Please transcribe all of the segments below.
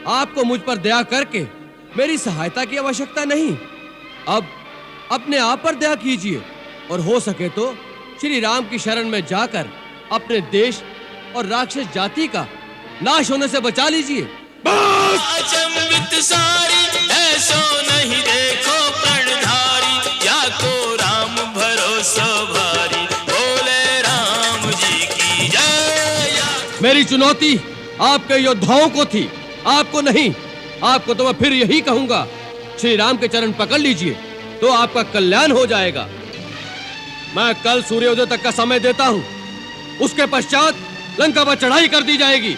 आपको मुझ पर दया करके मेरी सहायता की आवश्यकता नहीं। अब अपने आप पर दया कीजिए और हो सके तो श्री राम की शरण में जाकर अपने देश और राक्षस जाति का नाश होने से बचा लीजिए। अचंभित सारी ऐसो नहीं देखो प्रणधारी, या को राम भरोसा भारी, बोले राम जी की जय। मेरी चुनौती आपके योद्धाओं को थी, आपको नहीं। आपको तो मैं फिर यही कहूंगा, श्री राम के चरण पकड़ लीजिए तो आपका कल्याण हो जाएगा। मैं कल सूर्योदय तक का समय देता हूं, उसके पश्चात लंका पर चढ़ाई कर दी जाएगी।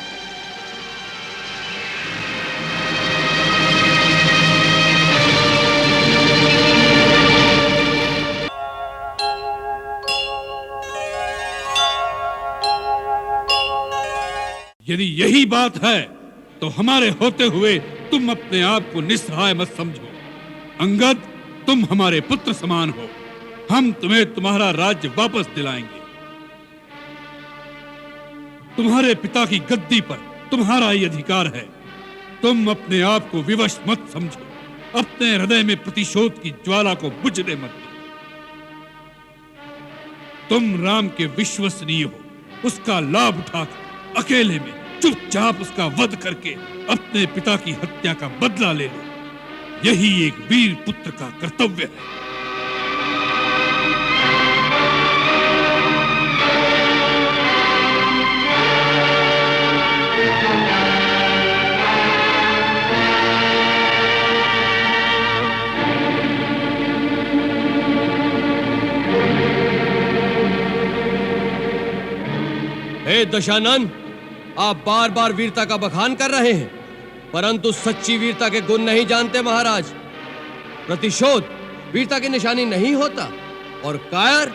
यदि यही बात है तो हमारे होते हुए तुम अपने आप को निस्सहाय मत समझो। अंगद, तुम हमारे पुत्र समान हो, हम तुम्हें तुम्हारा राज्य वापस दिलाएंगे। तुम्हारे पिता की गद्दी पर तुम्हारा ही अधिकार है। तुम अपने आप को विवश मत समझो, अपने हृदय में प्रतिशोध की ज्वाला को बुझने मत दो। तुम राम के विश्वसनीय हो, उसका लाभ उठाकर अकेले में चुपचाप उसका वध करके अपने पिता की हत्या का बदला ले लो। यही एक वीर पुत्र का कर्तव्य है। हे दशानन, आप बार बार वीरता का बखान कर रहे हैं, परंतु सच्ची वीरता के गुण नहीं जानते महाराज। प्रतिशोध वीरता की निशानी नहीं होता और कायर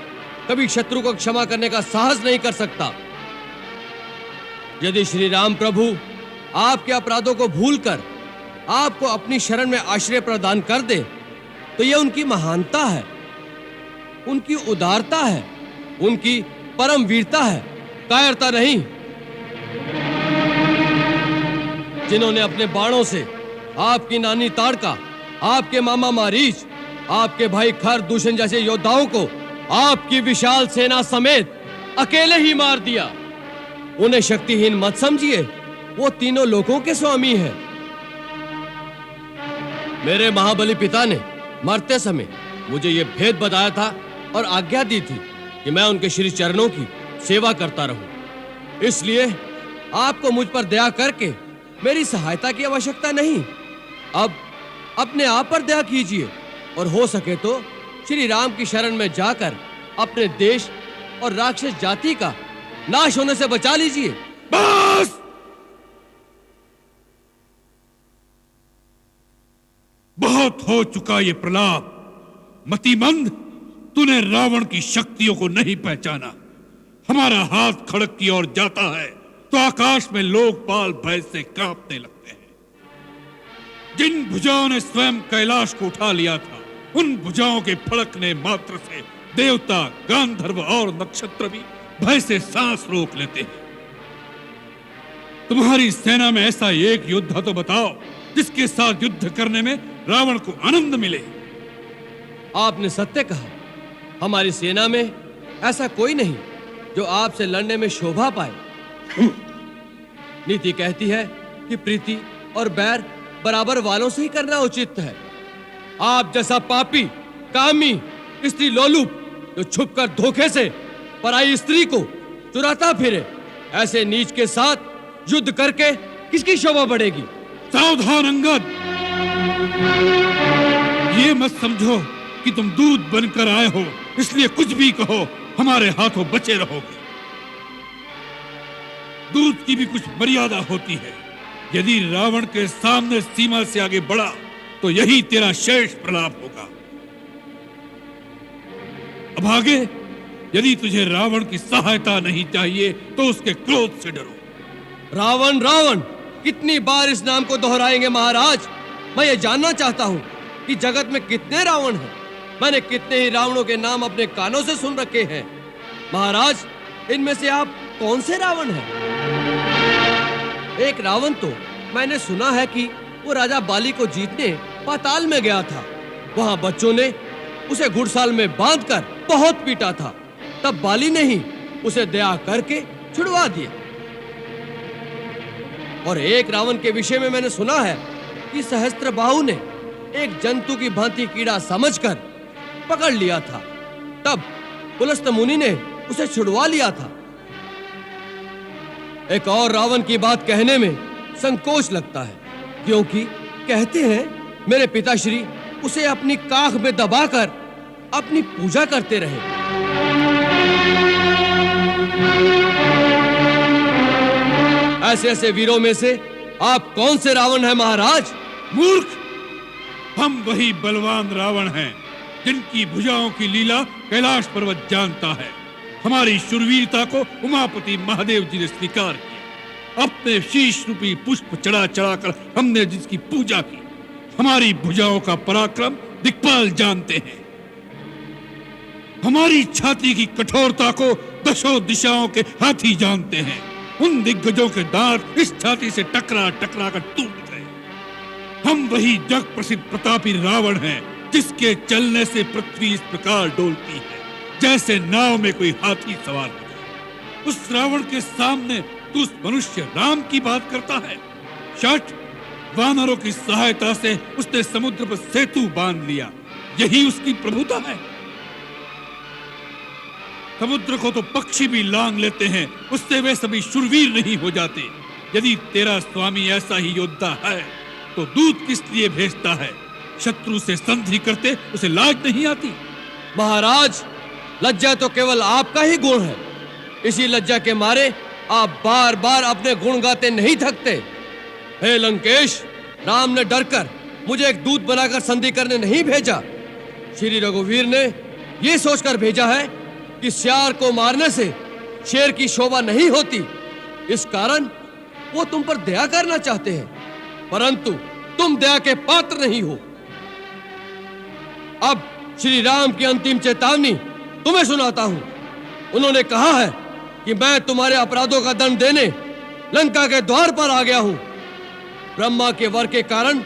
कभी शत्रु को क्षमा करने का साहस नहीं कर सकता। यदि श्री राम प्रभु आपके अपराधों को भूलकर आपको अपनी शरण में आश्रय प्रदान कर दे तो यह उनकी महानता है, उनकी उदारता है, उनकी परम वीरता है, कायरता नहीं। जिन्होंने अपने बाणों से आपकी नानी ताड़का, आपके मामा मारीच, आपके भाई खर दूषण जैसे योद्धाओं को आपकी विशाल सेना समेत अकेले ही मार दिया, उन्हें शक्तिहीन मत समझिए। वो तीनों लोगों के स्वामी हैं। मेरे महाबली पिता ने मरते समय मुझे यह भेद बताया था और आज्ञा दी थी कि मैं उनके श्री चरणों की सेवा करता रहूं। इसलिए आपको मुझ पर दया करके मेरी सहायता की आवश्यकता नहीं। अब अपने आप पर दया कीजिए और हो सके तो श्री राम की शरण में जाकर अपने देश और राक्षस जाति का नाश होने से बचा लीजिए। बस! बहुत हो चुका ये प्रलाप। मतिमंद, तूने रावण की शक्तियों को नहीं पहचाना। हमारा हाथ खड़क की ओर जाता है तो आकाश में लोकपाल भय से कांपने लगते हैं। जिन भुजाओं ने स्वयं कैलाश को उठा लिया था, उन भुजाओं के फड़कने मात्र से देवता, गांधर्व और नक्षत्र भी भय से सांस रोक लेते हैं। तुम्हारी सेना में ऐसा एक योद्धा तो बताओ जिसके साथ युद्ध करने में रावण को आनंद मिले। आपने सत्य कहा, हमारी सेना में ऐसा कोई नहीं जो आपसे लड़ने में शोभा पाए। नीति कहती है कि प्रीति और बैर बराबर वालों से ही करना उचित है। आप जैसा पापी, कामी, स्त्री लोलुप जो छुपकर धोखे से पराई स्त्री को चुराता फिरे, ऐसे नीच के साथ युद्ध करके किसकी शोभा बढ़ेगी? सावधान अंगद, ये मत समझो कि तुम दूध बनकर आए हो इसलिए कुछ भी कहो हमारे हाथों बचे रहोगे। दूध की भी कुछ मर्यादा होती है। यदि रावण के सामने सीमा से आगे बढ़ा तो यही तेरा शेष प्रलाप होगा। अब आगे, यदि तुझे रावण की सहायता नहीं चाहिए तो उसके क्रोध से डरो। रावण रावण कितनी बार इस नाम को दोहराएंगे महाराज? मैं ये जानना चाहता हूँ कि जगत में कितने रावण हैं। मैंने कितने ही रावणों के नाम अपने कानों से सुन रखे हैं। महाराज, इनमें से आप कौन से रावण हैं? एक रावण तो मैंने सुना है कि वो राजा बाली को जीतने पाताल में गया था। वहां बच्चों ने उसे घुड़साल में बांधकर बहुत पीटा था। तब बाली ने ही उसे दया करके छुड़वा दिया। और एक रावण के विषय में मैंने सुना है कि सहस्त्रबाहु ने एक जंतु की भांति कीड़ा समझकर पकड़ लिया था। तब पुलस्त मुनि ने उसे छुड़वा लिया था। एक और रावण की बात कहने में संकोच लगता है, क्योंकि कहते हैं मेरे पिताश्री उसे अपनी काख में दबाकर अपनी पूजा करते रहे। ऐसे ऐसे वीरों में से आप कौन से रावण हैं महाराज? मूर्ख, हम वही बलवान रावण हैं जिनकी भुजाओं की लीला कैलाश पर्वत जानता है। हमारी शूरवीरता को उमापति महादेव जी ने स्वीकार किया। अपने शीश रूपी पुष्प चढ़ा चढ़ाकर हमने जिसकी पूजा की, हमारी भुजाओं का पराक्रम दिक्पाल जानते हैं। हमारी छाती की कठोरता को दशों दिशाओं के हाथी जानते हैं। उन दिग्गजों के दांत इस छाती से टकरा टकरा कर टूट गए। हम वही जग प्रसिद्ध प्रतापी रावण हैं जिसके चलने से पृथ्वी इस प्रकार डोलती है जैसे नाव में कोई हाथी सवार हो जाए। उस रावण के सामने तू उस मनुष्य राम की बात करता है। शठ, वानरों की सहायता से उसने समुद्र पर सेतु बांध लिया, यही उसकी प्रभुता है। समुद्र को तो पक्षी भी लांग लेते हैं, उससे वे सभी शूरवीर नहीं हो जाते। यदि तेरा स्वामी ऐसा ही योद्धा है तो दूत किस लिए भेजता है? शत्रु से संधि करते उसे लाज नहीं आती? महाराज, लज्जा तो केवल आपका ही गुण है। इसी लज्जा के मारे आप बार बार अपने गुण गाते नहीं थकते। हे लंकेश, राम ने डरकर मुझे एक दूत बनाकर संधि करने नहीं भेजा। श्री रघुवीर ने यह सोचकर भेजा है कि सियार को मारने से शेर की शोभा नहीं होती। इस कारण वो तुम पर दया करना चाहते हैं, परंतु तुम दया के पात्र नहीं हो। अब श्री राम की अंतिम चेतावनी तुम्हें सुनाता हूं। उन्होंने कहा है कि मैं तुम्हारे अपराधों का दंड देने लंका के द्वार पर आ गया हूं। ब्रह्मा के वर के कारण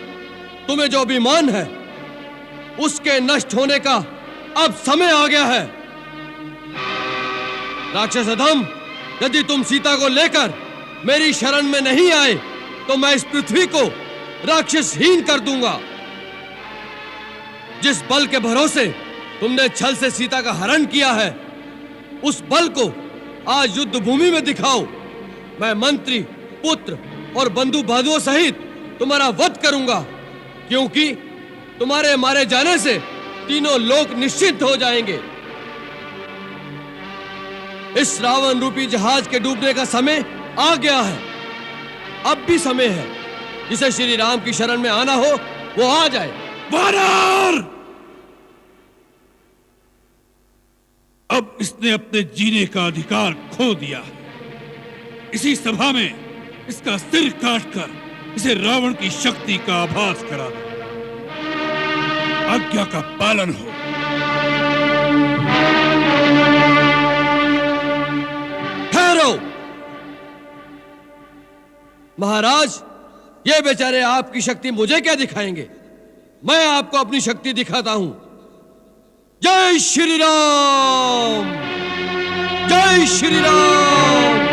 तुम्हें जो अभिमान है उसके नष्ट होने का अब समय आ गया है। राक्षस अधम, यदि तुम सीता को लेकर मेरी शरण में नहीं आए तो मैं इस पृथ्वी को राक्षसहीन कर दूंगा। जिस बल के भरोसे तुमने छल से सीता का हरण किया है, उस बल को आज युद्ध भूमि में दिखाओ। मैं मंत्री, पुत्र और बंधु बांधुओं सहित तुम्हारा वध करूंगा, क्योंकि तुम्हारे मारे जाने से तीनों लोक निश्चित हो जाएंगे। इस रावण रूपी जहाज के डूबने का समय आ गया है। अब भी समय है। जिसे श्री राम की शरण में आना हो वो आ जाए। वानर! अब इसने अपने जीने का अधिकार खो दिया। इसी सभा में इसका सिर काटकर इसे रावण की शक्ति का आभास करा दो। आज्ञा का पालन हो। ठहरो महाराज, ये बेचारे आपकी शक्ति मुझे क्या दिखाएंगे? मैं आपको अपनी शक्ति दिखाता हूं। जय श्री राम, जय श्री राम।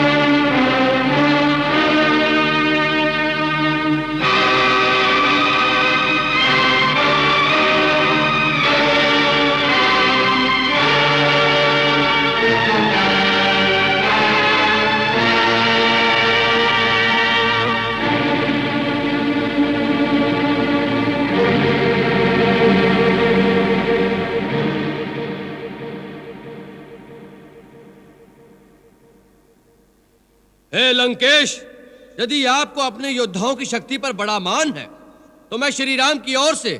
हे लंकेश, यदि आपको अपने योद्धाओं की शक्ति पर बड़ा मान है तो मैं श्री राम की ओर से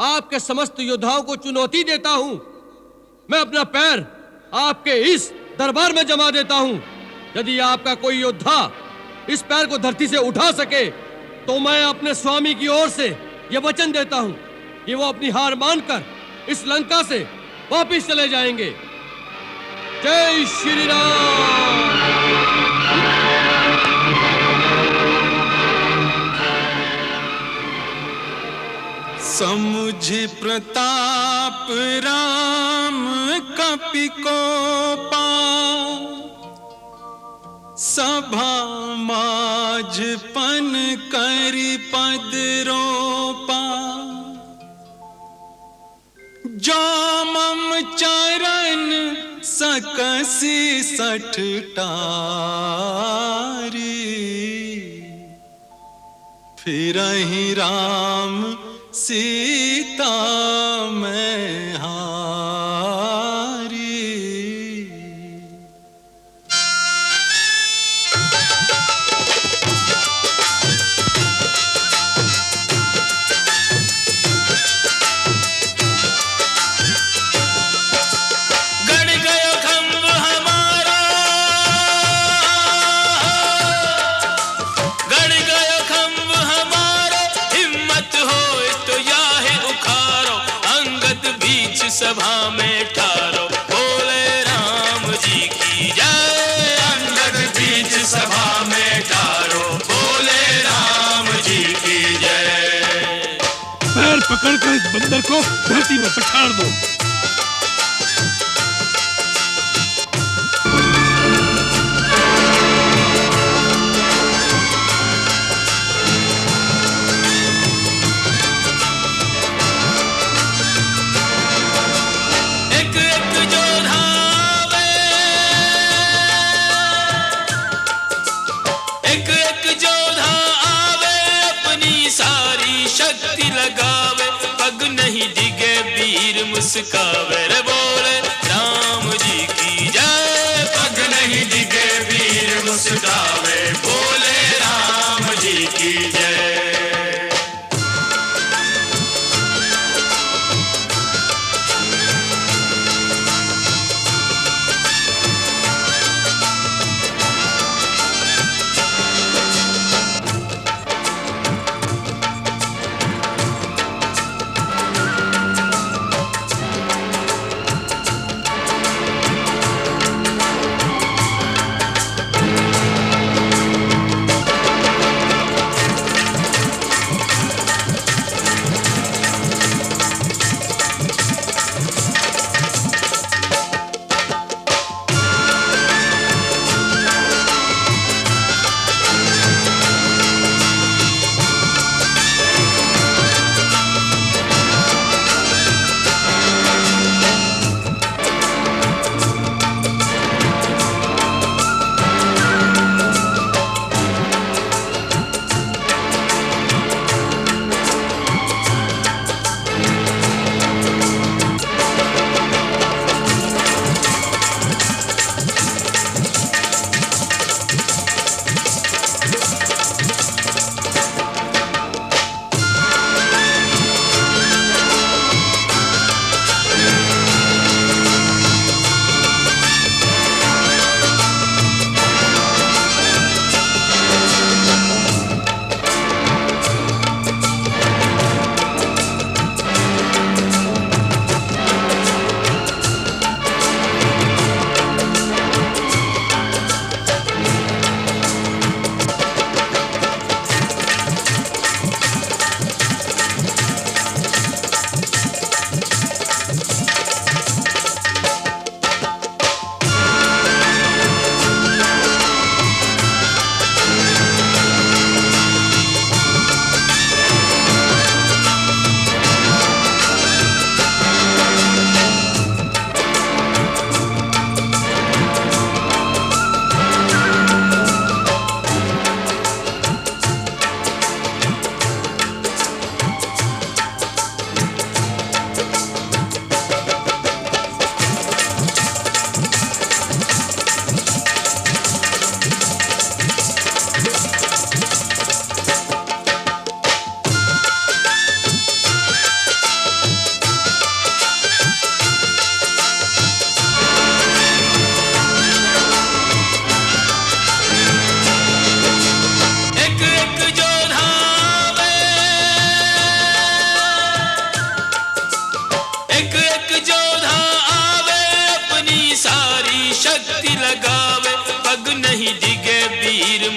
आपके समस्त योद्धाओं को चुनौती देता हूं। मैं अपना पैर आपके इस दरबार में जमा देता हूं। यदि आपका कोई योद्धा इस पैर को धरती से उठा सके तो मैं अपने स्वामी की ओर से यह वचन देता हूं कि वो अपनी हार मानकर इस लंका से वापस चले जाएंगे। जय श्री राम। समुझ प्रताप राम कपि कोपा, सभा माझपन करि पद रोपा। जो मम चरण सकसि सठ टारी, फिरहि राम सीता मैं हारी। गड़ गयो खंभ हमारा, गड़ गयो खंभ हमारा, हिम्मत हो तो याहे उखारो, अंगद बीच सभा में ठारो, बोले राम जी की जय। अंगद बीच सभा में ठारो, बोले राम जी की जय। पैर पकड़कर इस बंदर को धरती में पछाड़ दो। एक एक योद्धा आवे, एक एक योद्धा आवे, अपनी सारी शक्ति लगावे, पग नहीं डिगे वीर मुस्कावे, रे बोले राम जी की जय। पग नहीं डिगे वीर मुस्कावे, बोले राम जी की जय।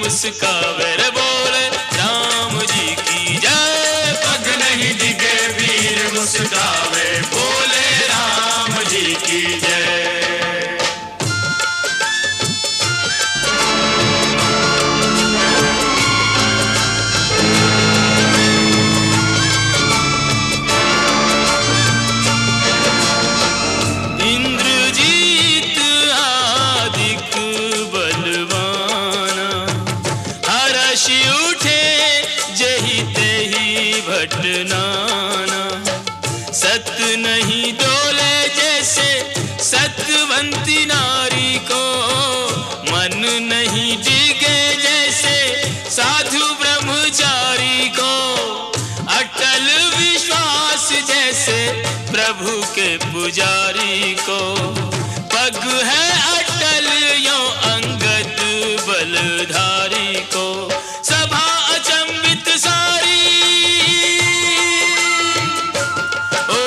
मुस्कावे रे बोले राम जी की जय। पग नहीं डिगे भी बटनाना। सत नहीं डोले जैसे सतवंती नारी को, मन नहीं डिगे जैसे साधु ब्रह्मचारी को, अटल विश्वास जैसे प्रभु के पुजारी को। पग है अटल यो अंगद बलधारी को, सभा अचंबित सारी, ओ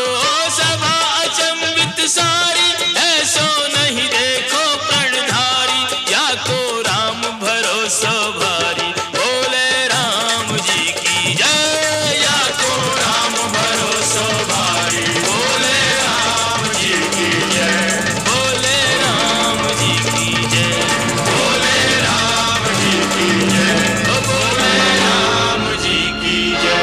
सभा अचंबित सारी, ऐसो नहीं देखो प्रणधारी, या को राम भरोसा भारी। बोले राम जी की जय, या को राम भरोसा भारी। बोले राम जी की जय, बोले राम जी की जय, बोले राम जी की जय, ओ बोले राम जी की जय।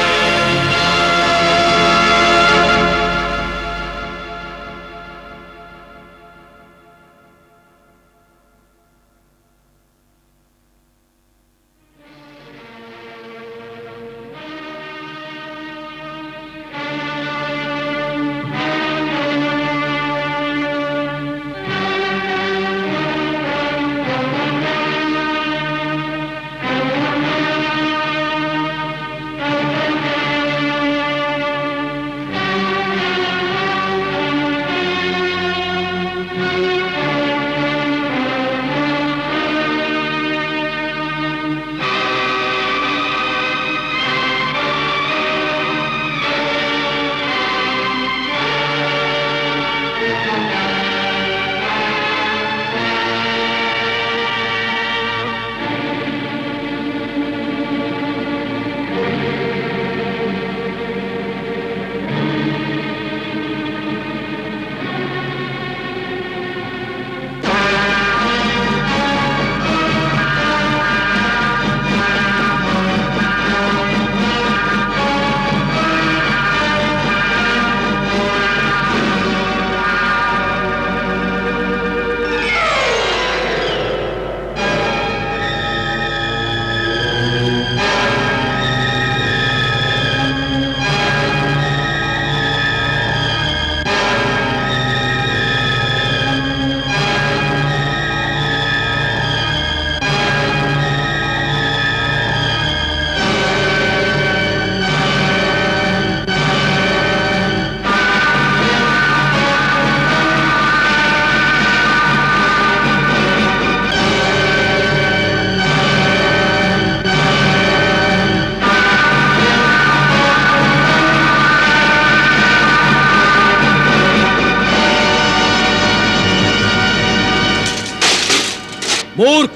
मूर्ख,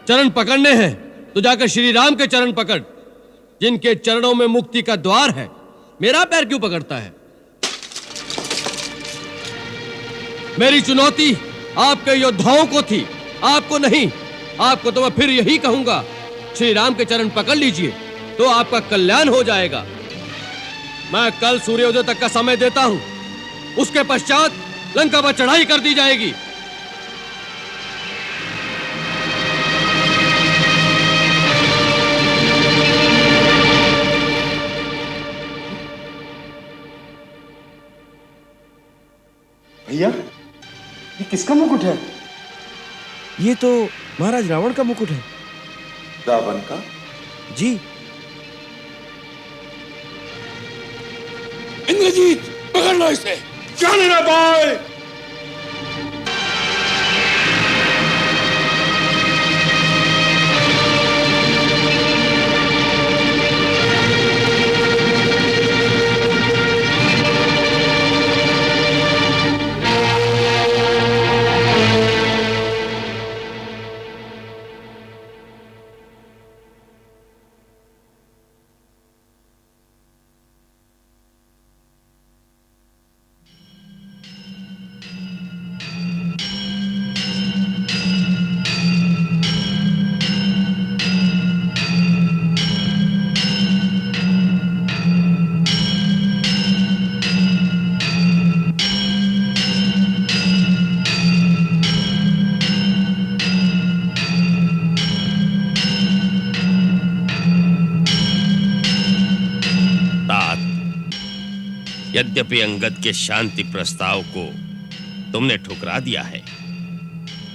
चरण पकड़ने हैं तो जाकर श्री राम के चरण पकड़, जिनके चरणों में मुक्ति का द्वार है। मेरा पैर क्यों पकड़ता है? मेरी चुनौती आपके योद्धाओं को थी, आपको नहीं। आपको तो मैं फिर यही कहूंगा, श्री राम के चरण पकड़ लीजिए तो आपका कल्याण हो जाएगा। मैं कल सूर्योदय तक का समय देता हूं, उसके पश्चात लंका पर चढ़ाई कर दी जाएगी। भैया, ये किसका मुकुट है? ये तो महाराज रावण का मुकुट है। रावण का? जी। इंद्रजीत, पकड़ लो इसे। जाने ना पाए। यद्यपि अंगद के शांति प्रस्ताव को तुमने ठुकरा दिया है,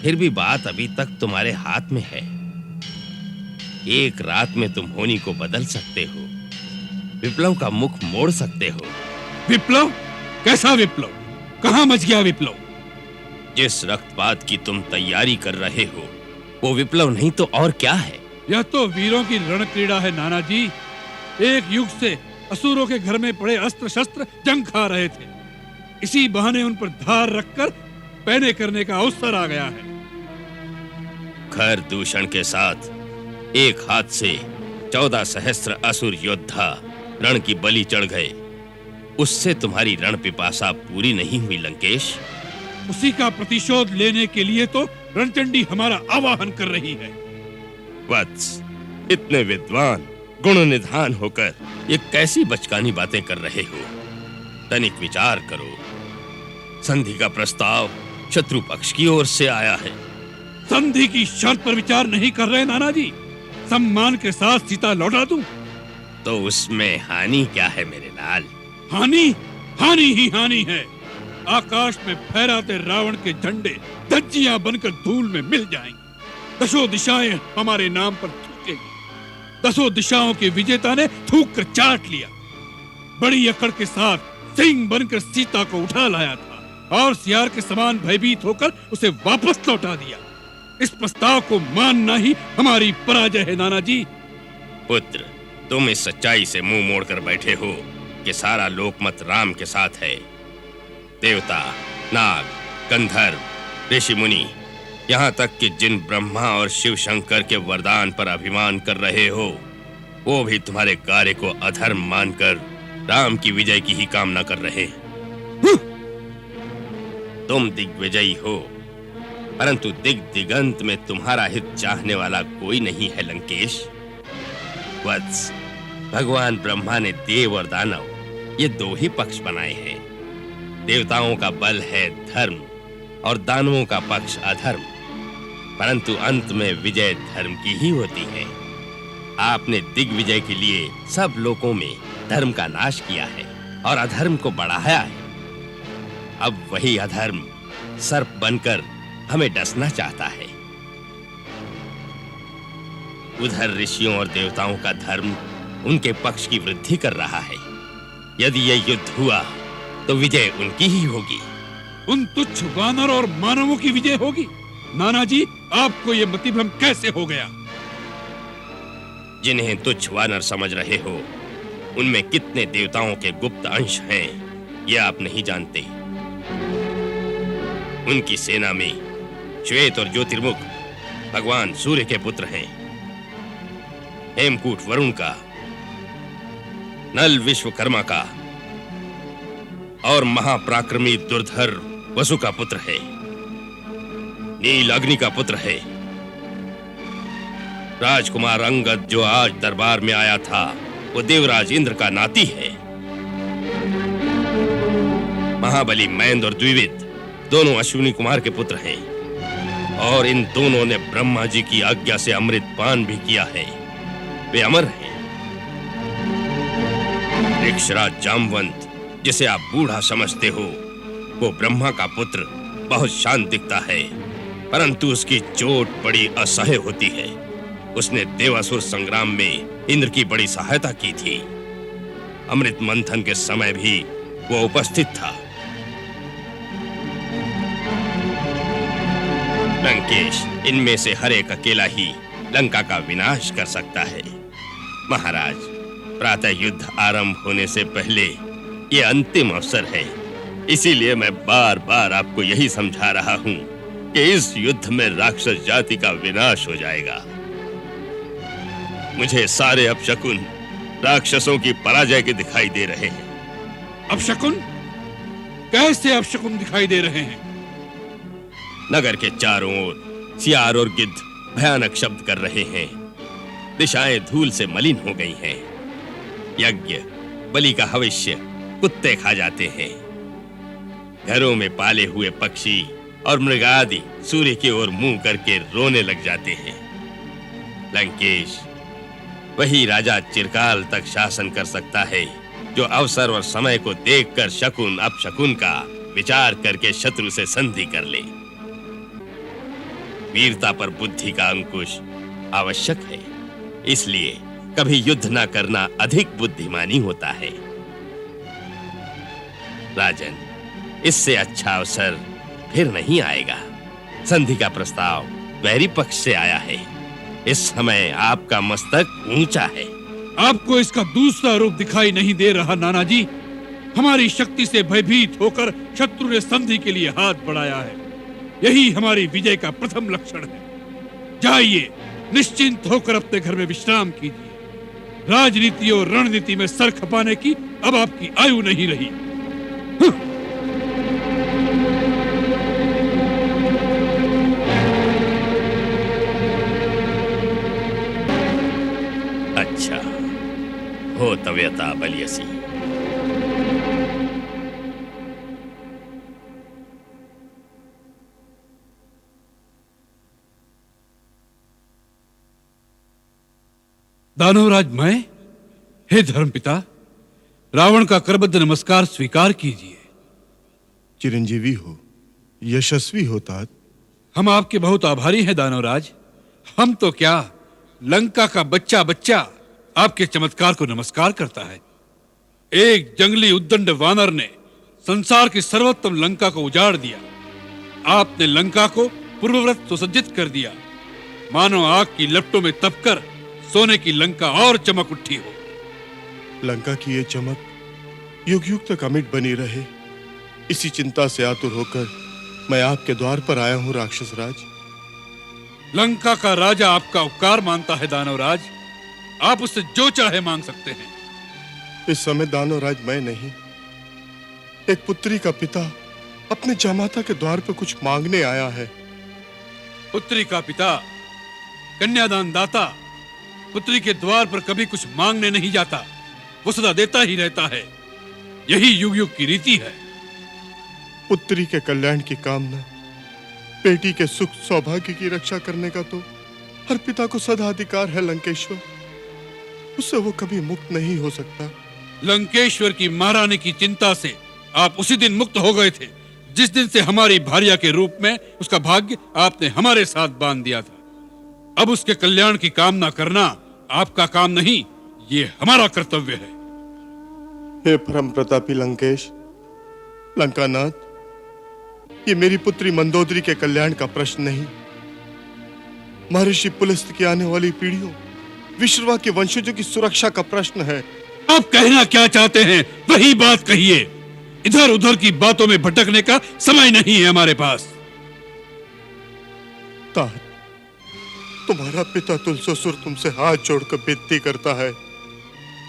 फिर भी बात अभी तक तुम्हारे हाथ में है। एक रात में तुम होनी को बदल सकते हो, विप्लव का मुख मोड़ सकते हो। विप्लव? कैसा विप्लव? कहां मच गया विप्लव? जिस रक्तपात की तुम तैयारी कर रहे हो वो विप्लव नहीं तो और क्या है? यह तो वीरों की रण क्रीड़ा है नाना जी। एक युग से असुरों के घर में पड़े अस्त्र शस्त्र जंग खा रहे थे, इसी बहाने उन पर धार रखकर पैने करने का अवसर आ गया है। खर दूषण के साथ एक हाथ से 14 सहस्त्र असुर योद्धा रण की बलि चढ़ गए, उससे तुम्हारी रण पिपासा पूरी नहीं हुई लंकेश। उसी का प्रतिशोध लेने के लिए तो रणचंडी हमारा आवाहन कर रही है। वत्स, इतने विद्वान गुण निधान होकर ये कैसी बचकानी बातें कर रहे हो? तनिक विचार करो। संधि का प्रस्ताव शत्रु पक्ष की ओर से आया है। संधि की शर्त पर विचार नहीं कर रहे नाना जी। सम्मान के साथ सीता लौटा दूं तो उसमें हानि क्या है मेरे लाल? हानि? हानि ही हानि है। आकाश में फहराते रावण के झंडे धज्जियां बनकर धूल में मिल जाएंगी। 10 दिशाएं हमारे नाम पर थूकेंगी। 10 दिशाओं के विजेता ने थूक कर चाट लिया। बड़ी अकड़ के साथ सिंह बनकर सीता को उठा लाया था और सियार के समान भयभीत होकर उसे वापस लौटा दिया। इस प्रस्ताव को मानना ही हमारी पराजय है नाना जी। पुत्र, तुम इस सच्चाई से मुंह मोड़कर बैठे हो कि सारा लोकमत राम के साथ है। देवता, नाग, गंधर्व, ऋषि मुनि, यहाँ तक कि जिन ब्रह्मा और शिव शंकर के वरदान पर अभिमान कर रहे हो, वो भी तुम्हारे कार्य को अधर्म मानकर राम की विजय की ही कामना कर रहे हैं। तुम दिग्विजयी हो, परंतु दिगंत में तुम्हारा हित चाहने वाला कोई नहीं है लंकेश। वत्स, भगवान ब्रह्मा ने देव और दानव ये 2 ही पक्ष बनाए हैं। देवताओं का बल है धर्म और दानवों का पक्ष अधर्म, परंतु अंत में विजय धर्म की ही होती है। आपने दिग्विजय के लिए सब लोकों में धर्म का नाश किया है और अधर्म को बढ़ाया है। अब वही अधर्म सर्प बनकर हमें डसना चाहता है। उधर ऋषियों और देवताओं का धर्म उनके पक्ष की वृद्धि कर रहा है। यदि यह युद्ध हुआ तो विजय उनकी ही होगी। उन तुच्छ वानर और मानवों की विजय होगी। नाना जी, आपको यह मतिभ्रम कैसे हो गया? जिन्हें तुच्छ वानर समझ रहे हो, उनमें कितने देवताओं के गुप्त अंश हैं, यह आप नहीं जानते। उनकी सेना में श्वेत और ज्योतिर्मुख भगवान सूर्य के पुत्र हैं। हेमकूट वरुण का, नल विश्वकर्मा का और महापराक्रमी दुर्धर वसु का पुत्र है। नील अग्नि का पुत्र है। राजकुमार अंगद जो आज दरबार में आया था, वो देवराज इंद्र का नाती है। महाबली मैंद और द्विविद दोनों अश्विनी कुमार के पुत्र हैं और इन दोनों ने ब्रह्मा जी की आज्ञा से अमृत पान भी किया है। वे अमर हैं। ऋक्षराज जामवंत, जिसे आप बूढ़ा समझते हो, वो ब्रह्मा का पुत्र बहुत शांत दिखता है, परंतु उसकी चोट बड़ी असह्य होती है। उसने देवासुर संग्राम में इंद्र की बड़ी सहायता की थी। अमृत मंथन के समय भी वो उपस्थित था। लंकेश, इनमें से हर एक अकेला ही लंका का विनाश कर सकता है। महाराज, प्रातः युद्ध आरंभ होने से पहले ये अंतिम अवसर है, इसीलिए मैं बार बार आपको यही समझा रहा हूं कि इस युद्ध में राक्षस जाति का विनाश हो जाएगा। मुझे सारे अपशकुन राक्षसों की पराजय के दिखाई दे रहे हैं। अपशकुन? कैसे अपशकुन दिखाई दे रहे हैं? नगर के चारों ओर सियार और गिद्ध भयानक शब्द कर रहे हैं। दिशाएं धूल से मलिन हो गई हैं। यज्ञ, बलि का हविष्य कुत्ते खा जाते हैं। घरों में पाले हुए पक्षी और मृगादि सूर्य की ओर मुंह करके रोने लग जाते हैं। लंकेश, वही राजा चिरकाल तक शासन कर सकता है जो अवसर और समय को देखकर शकुन अपशकुन का विचार करके शत्रु से संधि कर ले। वीरता पर बुद्धि का अंकुश आवश्यक है, इसलिए कभी युद्ध न करना अधिक बुद्धिमानी होता है। राजन, इससे अच्छा अवसर फिर नहीं आएगा। संधि का प्रस्ताव वैरी पक्ष से आया है। इस समय आपका मस्तक ऊंचा है। आपको इसका दूसरा रूप दिखाई नहीं दे रहा नाना जी? हमारी शक्ति से भयभीत होकर शत्रु ने संधि के लिए हाथ बढ़ाया है। यही हमारी विजय का प्रथम लक्षण है। जाइए, निश्चिंत होकर अपने घर में विश्राम कीजिए। राजनीति और रणनीति में सर खपाने की अब आपकी आयु नहीं रही। अच्छा हो तव्यता बलियसी। दानवराज मैं, हे धर्मपिता, रावण का करबद्ध नमस्कार स्वीकार कीजिए। चिरंजीवी हो, यशस्वी हो तात। हम आपके बहुत आभारी हैं दानवराज। हम तो क्या, लंका का बच्चा बच्चा आपके चमत्कार को नमस्कार करता है। एक जंगली उद्दंड वानर ने संसार की सर्वोत्तम लंका को उजाड़ दिया। आपने लंका को पूर्ववत सुसज्जित कर दिया, मानो आग की लपटों में तपकर सोने की लंका और चमक उठी हो। लंका की ये चमक युग युग तक अमिट बनी रहे, इसी चिंता से आतुर होकर मैं आपके द्वार पर आया हूं राक्षस राज। लंका का राजा आपका उपकार मानता है दानवराज। आप उससे जो चाहे मांग सकते हैं। इस समय दानवराज मैं नहीं, एक पुत्री का पिता अपने जामाता के द्वार पर कुछ मांगने आया है। पुत्री का पिता, कन्यादान दाता, पुत्री के द्वार पर कभी कुछ मांगने नहीं जाता, वो सदा देता ही रहता है। यही युग युग की रीति है। पुत्री के कल्याण की कामना, बेटी के सुख सौभाग्य की रक्षा करने का तो हर पिता को सदा अधिकार है लंकेश्वर। उससे वो कभी मुक्त नहीं हो सकता। लंकेश्वर की महारानी की चिंता से आप उसी दिन मुक्त हो गए थे जिस दिन से हमारी भार्या के रूप में उसका भाग्य आपने हमारे साथ बांध दिया था। अब उसके कल्याण की कामना करना आपका काम नहीं, ये हमारा कर्तव्य है। हे परम प्रतापी लंकेश, लंकानाथ, ये मेरी पुत्री मंदोदरी के कल्याण का प्रश्न नहीं, महर्षि पुलस्त्य की आने वाली पीढ़ियों, विश्रवा के वंशजों की सुरक्षा का प्रश्न है। आप कहना क्या चाहते हैं वही बात कहिए। इधर उधर की बातों में भटकने का समय नहीं है हमारे पास। तात, तुम्हारा पिता तुलसीसुर तुमसे हाथ जोड़कर विनती करता है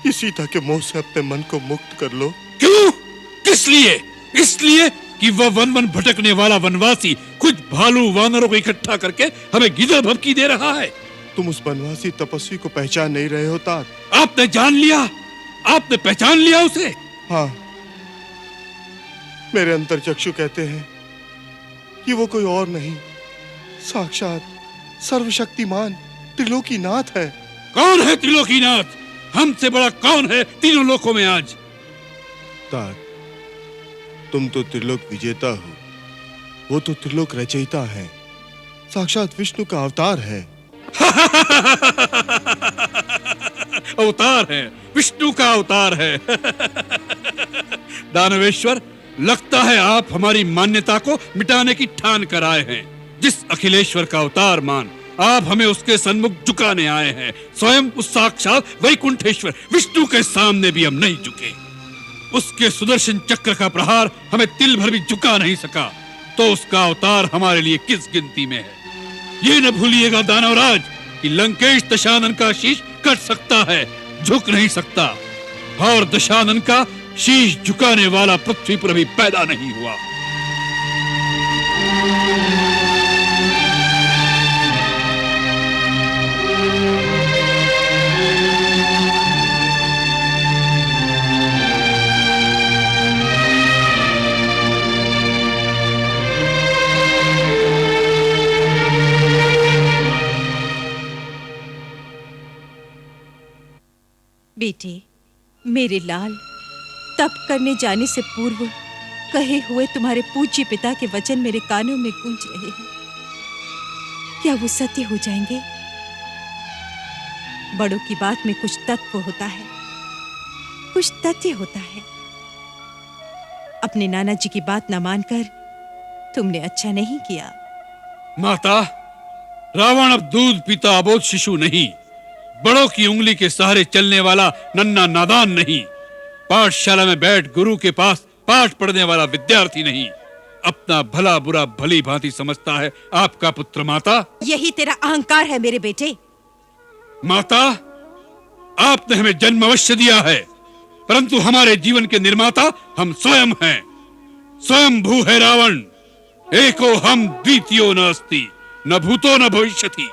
कि सीता के मोह से अपने मन को मुक्त कर लो। क्यों? किस लिए? इसलिए कि वह वन वन भटकने वाला वनवासी कुछ भालू वानरों को इकट्ठा करके हमें गिदड़ भभकी दे रहा है। तुम उस वनवासी तपस्वी को पहचान नहीं रहे हो तात। आपने जान लिया, आपने पहचान लिया उसे। हाँ, मेरे अंतर चक्षु कहते हैं कि वो कोई और नहीं, साक्षात सर्वशक्तिमान त्रिलोकीनाथ है। कौन है त्रिलोकीनाथ? हमसे बड़ा कौन है तीनों लोकों में आज? तात, तुम तो त्रिलोक विजेता हो, वो तो त्रिलोक रचयिता है, साक्षात विष्णु का अवतार है। अवतार है, विष्णु का अवतार है। दानवेश्वर, लगता है आप हमारी मान्यता को मिटाने की ठान कर आए हैं। जिस अखिलेश्वर का अवतार मान आप हमें उसके सन्मुख झुकाने आए हैं, स्वयं उस साक्षात वैकुंठेश्वर विष्णु के सामने भी हम नहीं झुके। उसके सुदर्शन चक्र का प्रहार हमें तिल भर भी झुका नहीं सका, तो उसका अवतार हमारे लिए किस गिनती में है? ये न भूलिएगा दानवराज कि लंकेश दशानन का शीश कट सकता है, झुक नहीं सकता, और दशानन का शीश झुकाने वाला पृथ्वी पर अभी पैदा नहीं हुआ। बेटे, मेरे लाल, तप करने जाने से पूर्व कहे हुए तुम्हारे पूज्य पिता के वचन मेरे कानों में गूंज रहे हैं। क्या वो सत्य हो जाएंगे? बड़ों की बात में कुछ तत्व होता है, कुछ तथ्य होता है। अपने नाना जी की बात न मानकर तुमने अच्छा नहीं किया। माता, रावण अब दूध पीता अबोध शिशु नहीं, बड़ों की उंगली के सहारे चलने वाला नन्हा नादान नहीं, पाठशाला में बैठ गुरु के पास पाठ पढ़ने वाला विद्यार्थी नहीं। अपना भला बुरा भली भांति समझता है आपका पुत्र। माता, यही तेरा अहंकार है मेरे बेटे। माता, आपने हमें जन्म अवश्य दिया है, परंतु हमारे जीवन के निर्माता हम स्वयं हैं। स्वयं भू है रावण, एको हम द्वितीयो न अस्ति, न भूतो न भविष्यति।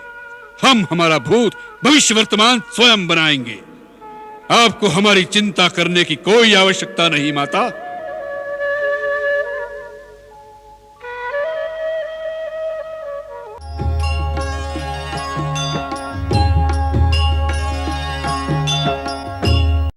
हम हमारा भूत भविष्य वर्तमान स्वयं बनाएंगे। आपको हमारी चिंता करने की कोई आवश्यकता नहीं माता।